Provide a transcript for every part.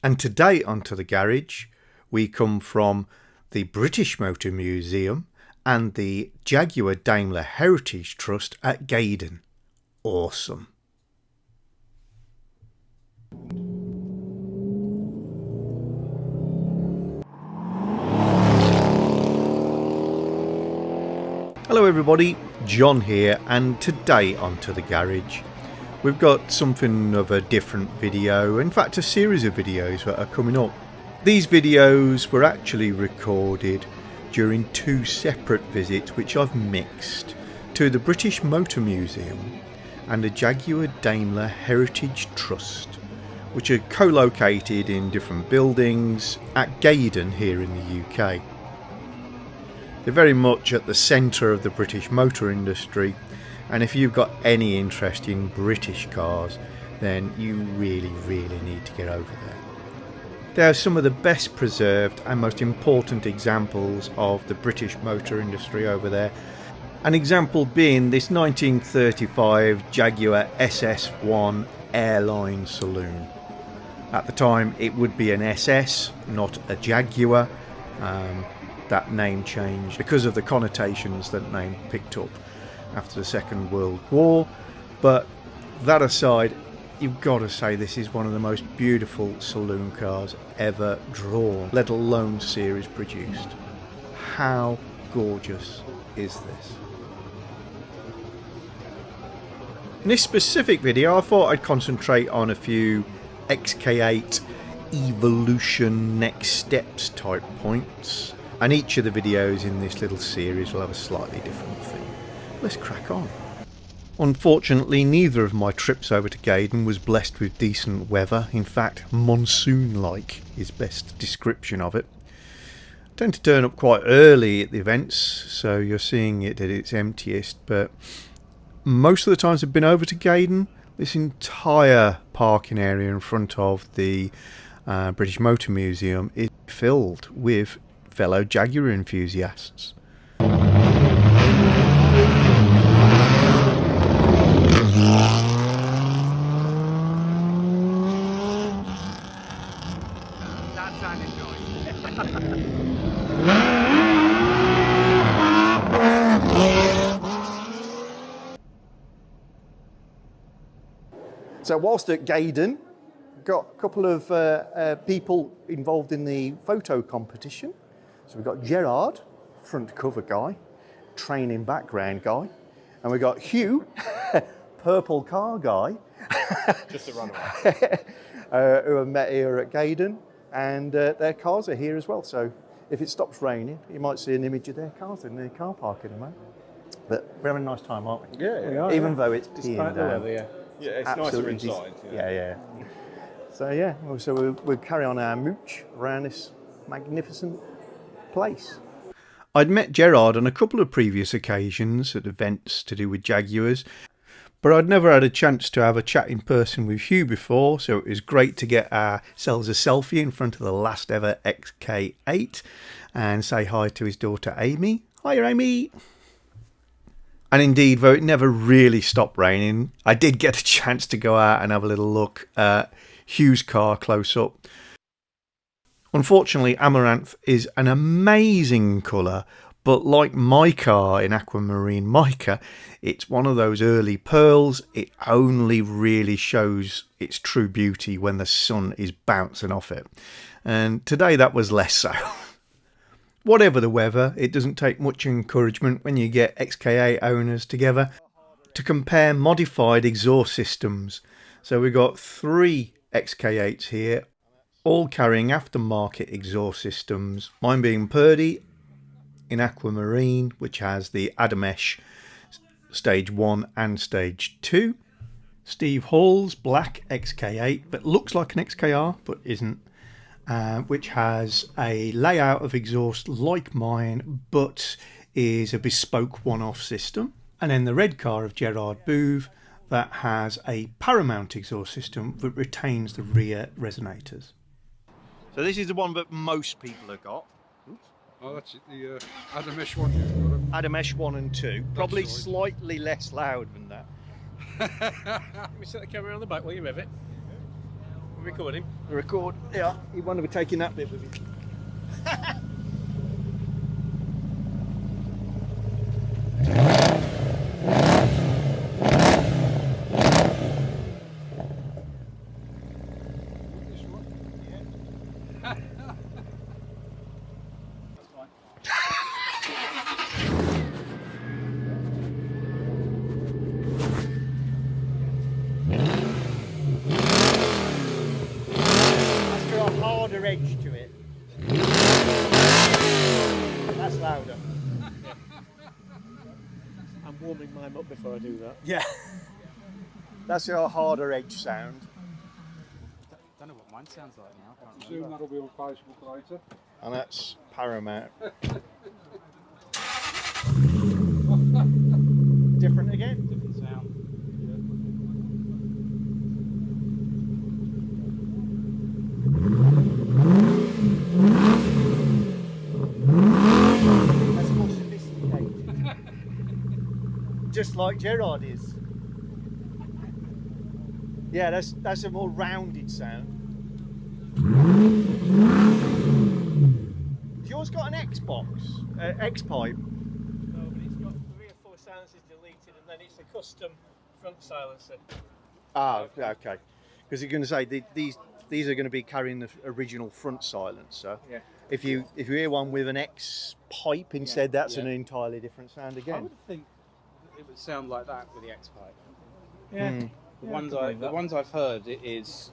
And today onto the garage, we come from the British Motor Museum and the Jaguar Daimler Heritage Trust at Gaydon. Awesome. Hello everybody, John here, and today onto the garage. We've got something of a different video, in fact a series of videos that are coming up. These videos were actually recorded during two separate visits which I've mixed to the British Motor Museum and the Jaguar Daimler Heritage Trust, which are co-located in different buildings at Gaydon here in the UK. They're very much at the centre of the British motor industry, and if you've got any interest in British cars, then you really need to get over there. They are some of the best preserved and most important examples of the British motor industry over there. An example being this 1935 Jaguar SS1 airline saloon. At the time it would be an SS, not a Jaguar. That name changed because of the connotations that name picked up after the Second World War. But that aside, you've got to say this is one of the most beautiful saloon cars ever drawn, let alone series produced. How gorgeous is this? In this specific video I thought I'd concentrate on a few XK8 evolution next steps type points, and each of the videos in this little series will have a slightly different theme. Let's crack on. Unfortunately, neither of my trips over to Gaydon was blessed with decent weather. In fact, monsoon-like is best description of it. I tend to turn up quite early at the events, so you're seeing it at its emptiest, but most of the times I've been over to Gaydon, this entire parking area in front of the British Motor Museum is filled with fellow Jaguar enthusiasts. So whilst at Gaydon, got a couple of people involved in the photo competition. So we've got Gerard, front cover guy, training background guy, and we've got Hugh, purple car guy. Just a runaway. Who I met here at Gaydon, and their cars are here as well. So if it stops raining, you might see an image of their cars in their car park in a moment. But we're having a nice time, aren't we? Yeah, we are. Even though it's peeing down. Yeah, it's Absolutely nicer inside. Yeah. So yeah, so we'll carry on our mooch around this magnificent place. I'd met Gerard on a couple of previous occasions at events to do with Jaguars, but I'd never had a chance to have a chat in person with Hugh before, so it was great to get ourselves a selfie in front of the last ever XK8 and say hi to his daughter Amy. Hiya Amy! And indeed, though it never really stopped raining, I did get a chance to go out and have a little look at Hugh's car close up. Unfortunately, Amaranth is an amazing colour, but like my car in Aquamarine Mica, it's one of those early pearls. It only really shows its true beauty when the sun is bouncing off it. And today that was less so. Whatever the weather, it doesn't take much encouragement when you get XK8 owners together to compare modified exhaust systems. So we've got three XK8s here, all carrying aftermarket exhaust systems. Mine being Purdy in Aquamarine, which has the Adamesh Stage 1 and Stage 2. Steve Hall's black XK8, that looks like an XKR, but isn't. Which has a layout of exhaust like mine, but is a bespoke one-off system. And then the red car of Gerard Booth that has a Paramount exhaust system that retains the rear resonators. So this is the one that most people have got. Oops. Oh, that's the Adamesh one you've got. Adamesh 1 and 2. Probably right. slightly less loud than that. Let me set the camera on the back while you rev it. recording? Record. Yeah, you want to be taking that bit with you. Edge to it. That's louder. I'm warming mine up before I do that. Yeah. That's a harder edge sound. Don't know what mine sounds like now. I can't Soon remember. that'll be on Facebook later. And that's paramount. Different again? Different sound. That's more sophisticated. Just like Gerard is. Yeah, that's a more rounded sound. Has yours got an X-box? X-pipe? No, but it's got 3 or 4 silencers deleted and then it's a custom front silencer. Ah, okay. Because you're going to say these are going to be carrying the original front silencer. Yeah. If you hear one with an X pipe instead, that's an entirely different sound I again. would think it would sound like that with the X-Pipe. Yeah. The ones I've heard, it is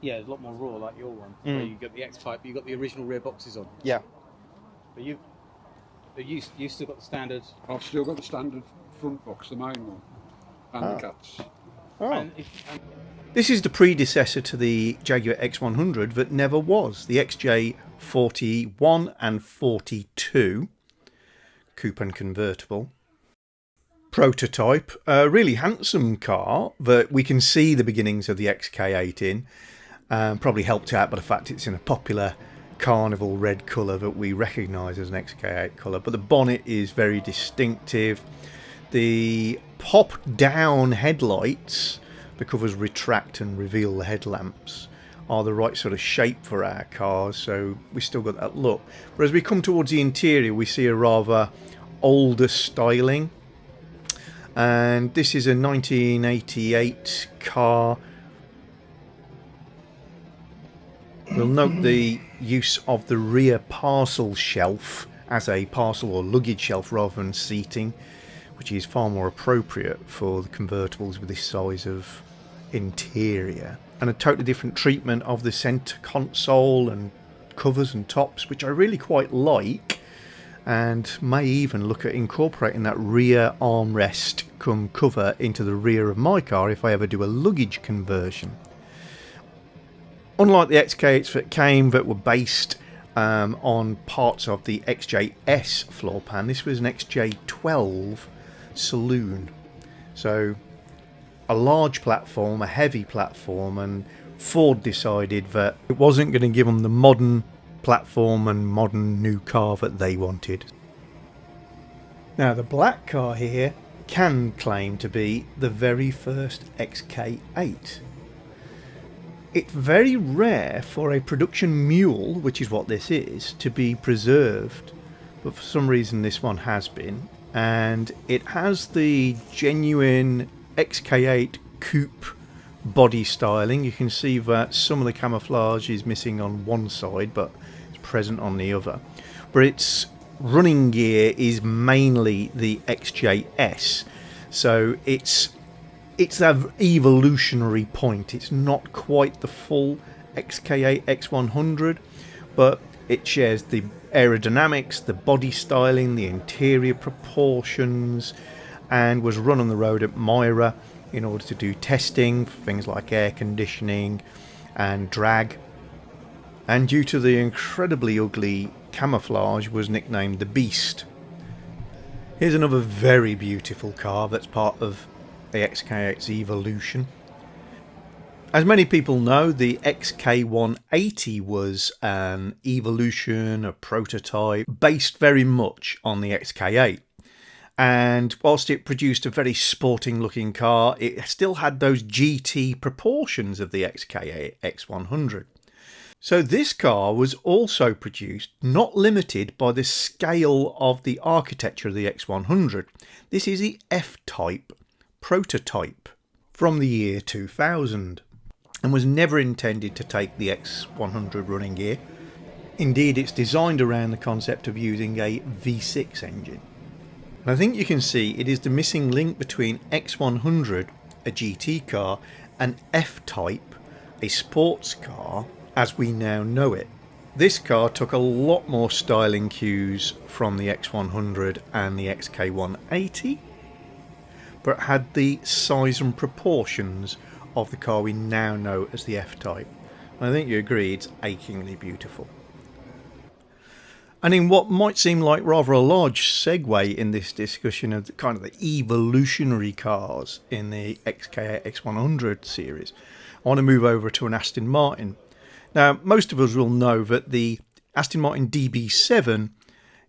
a lot more raw, like your one. Where you got the X-Pipe, you got the original rear boxes on. Yeah. But you still got the standard. I've still got the standard front box, the main one, and the cats. Oh. And This is the predecessor to the Jaguar X100 that never was. The XJ41 and 42 coupe and convertible prototype, a really handsome car that we can see the beginnings of the XK8 in. Probably helped out by the fact it's in a popular carnival red colour that we recognise as an XK8 colour, but the bonnet is very distinctive. The pop down headlights, the covers retract and reveal the headlamps, are the right sort of shape for our cars, so we still got that look. But as we come towards the interior, we see a rather older styling, and this is a 1988 car. We'll note the use of the rear parcel shelf as a parcel or luggage shelf rather than seating, which is far more appropriate for the convertibles with this size of interior, and a totally different treatment of the centre console and covers and tops, which I really quite like, and may even look at incorporating that rear armrest come cover into the rear of my car if I ever do a luggage conversion. Unlike the XK8s that were based on parts of the XJS floor pan, this was an XJ12 saloon, so a large platform, a heavy platform, and Ford decided that it wasn't going to give them the modern platform and modern new car that they wanted. Now the black car here can claim to be the very first XK8. It's very rare for a production mule, which is what this is, to be preserved, but for some reason this one has been, and it has the genuine XK8 coupe body styling. You can see that some of the camouflage is missing on one side but it's present on the other, but its running gear is mainly the XJS, so it's an evolutionary point. It's not quite the full XK8 X100, but it shares the aerodynamics, the body styling, the interior proportions, and was run on the road at Myra in order to do testing for things like air conditioning and drag, and due to the incredibly ugly camouflage was nicknamed the Beast. Here's another very beautiful car that's part of the XK8's evolution. As many people know, the XK180 was an evolution, a prototype, based very much on the XK8. And whilst it produced a very sporting looking car, it still had those GT proportions of the XK X100. So this car was also produced, not limited by the scale of the architecture of the X100. This is the F-Type prototype from the year 2000 and was never intended to take the X100 running gear. Indeed, it's designed around the concept of using a V6 engine. And I think you can see it is the missing link between X100, a GT car, and F-Type, a sports car, as we now know it. This car took a lot more styling cues from the X100 and the XK180, but had the size and proportions of the car we now know as the F-Type. I think you agree it's achingly beautiful. And in what might seem like rather a large segue in this discussion of the kind of the evolutionary cars in the XK X100 series, I want to move over to an Aston Martin. Now, most of us will know that the Aston Martin DB7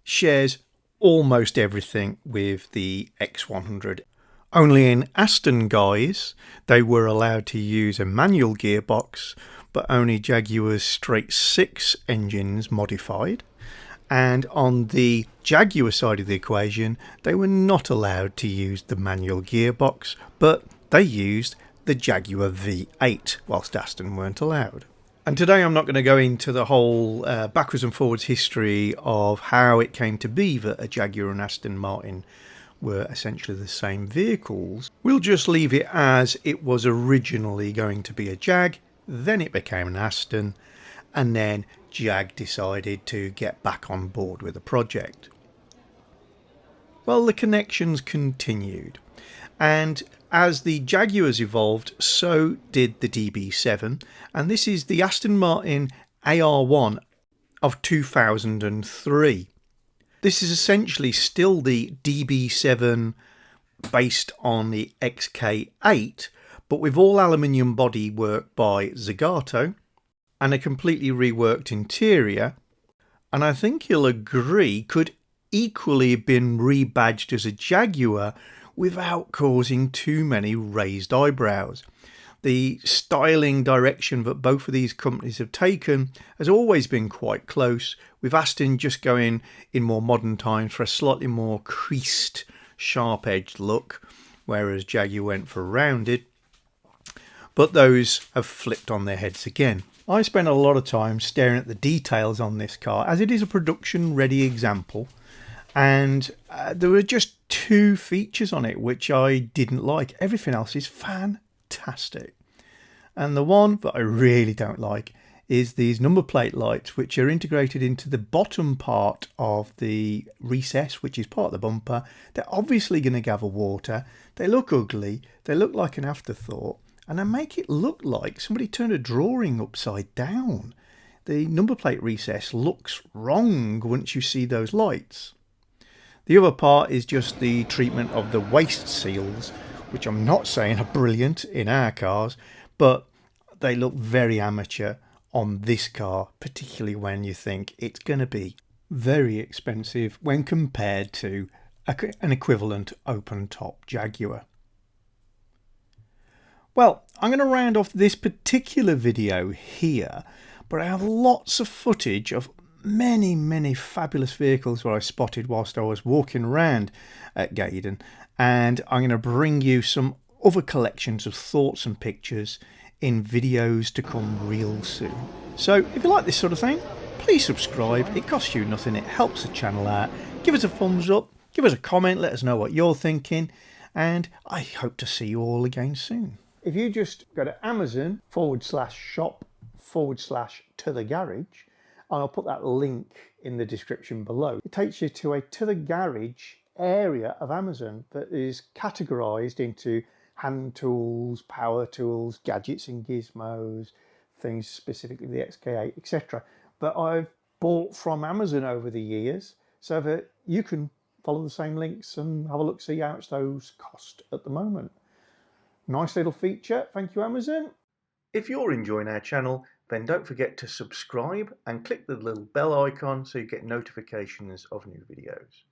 shares almost everything with the X100. Only in Aston guise, they were allowed to use a manual gearbox, but only Jaguar's straight 6 engines modified. And on the Jaguar side of the equation, they were not allowed to use the manual gearbox, but they used the Jaguar V8, whilst Aston weren't allowed. And today I'm not going to go into the whole backwards and forwards history of how it came to be that a Jaguar and Aston Martin were essentially the same vehicles. We'll just leave it as it was originally going to be a Jag, then it became an Aston, and then Jag decided to get back on board with the project. Well, the connections continued, and as the Jaguars evolved, so did the DB7, and this is the Aston Martin AR1 of 2003. This is essentially still the DB7 based on the XK8, but with all aluminium bodywork by Zagato and a completely reworked interior, and I think you'll agree could equally have been rebadged as a Jaguar without causing too many raised eyebrows. The styling direction that both of these companies have taken has always been quite close, with Aston just going in more modern times for a slightly more creased, sharp-edged look, whereas Jaguar went for rounded. But those have flipped on their heads again. I spent a lot of time staring at the details on this car, as it is a production-ready example, and there were just 2 features on it which I didn't like. Everything else is fantastic. And the one that I really don't like is these number plate lights, which are integrated into the bottom part of the recess, which is part of the bumper. They're obviously going to gather water. They look ugly. They look like an afterthought. And they make it look like somebody turned a drawing upside down. The number plate recess looks wrong once you see those lights. The other part is just the treatment of the waste seals, which I'm not saying are brilliant in our cars, but they look very amateur on this car, particularly when you think it's going to be very expensive when compared to an equivalent open-top Jaguar. Well, I'm going to round off this particular video here, but I have lots of footage of many fabulous vehicles that I spotted whilst I was walking around at Gaydon, and I'm going to bring you some other collections of thoughts and pictures in videos to come real soon. So if you like this sort of thing, please subscribe. It costs you nothing, it helps the channel out. Give us a thumbs up, give us a comment, let us know what you're thinking, and I hope to see you all again soon. If you just go to Amazon/shop/to-the-garage, and I'll put that link in the description below, it takes you to a to-the-garage area of Amazon that is categorized into hand tools, power tools, gadgets and gizmos, things specifically the XK8, etc. that I've bought from Amazon over the years, so that you can follow the same links and have a look, see how much those cost at the moment. Nice little feature. Thank you, Amazon. If you're enjoying our channel, then don't forget to subscribe and click the little bell icon so you get notifications of new videos.